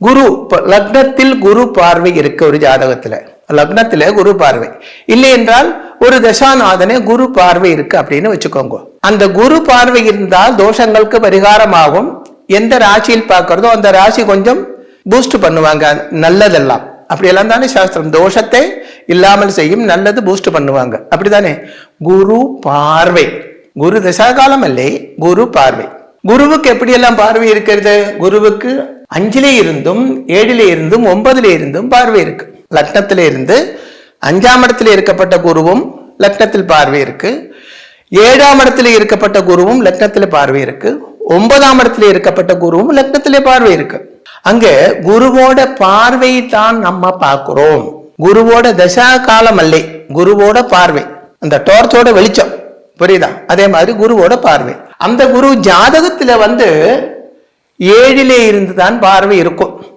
குரு லக்னத்தில் குரு பார்வை இருக்கு ஒரு ஜாதகத்துல, லக்னத்துல குரு பார்வை இல்லை என்றால் ஒரு தசாநாதனே குரு பார்வை இருக்கு அப்படின்னு வச்சுக்கோங்க. அந்த குரு பார்வை இருந்தால் தோஷங்களுக்கு பரிகாரமாகும். எந்த ராசியில் பார்க்கறதோ அந்த ராசி கொஞ்சம் பூஸ்ட் பண்ணுவாங்க நல்லதெல்லாம். அப்படியெல்லாம் தானே சாஸ்திரம் தோஷத்தை இல்லாமல் செய்யும், நல்லது பூஸ்ட் பண்ணுவாங்க, அப்படித்தானே. குரு பார்வை, குரு தசாகாலம் அல்லே, குரு பார்வை. குருவுக்கு எப்படியெல்லாம் பார்வை இருக்கிறது? குருவுக்கு 5லே இருந்தும் 7லே இருந்தும் 9லே இருந்தும் பார்வை இருக்கு. லக்னத்திலே இருந்து 5ஆம் இடத்துல இருக்கப்பட்ட குருவும் லக்னத்தில் பார்வை இருக்கு. 7ஆம் இடத்துல இருக்கப்பட்ட குருவும் லக்னத்திலே பார்வை இருக்கு. 9ஆம் இடத்துல இருக்கப்பட்ட குருவும் லக்னத்திலே பார்வை இருக்கு. அங்க குருவோட பார்வை தான் நம்ம பார்க்கிறோம். குருவோட தசா காலம் அல்ல, குருவோட பார்வை, அந்த டார்ச்சோட வெளிச்சம், புரியுதா? அதே மாதிரி குருவோட பார்வை. அந்த குரு ஜாதகத்துல 7லே இருந்து தான் பார்வை இருக்கும்.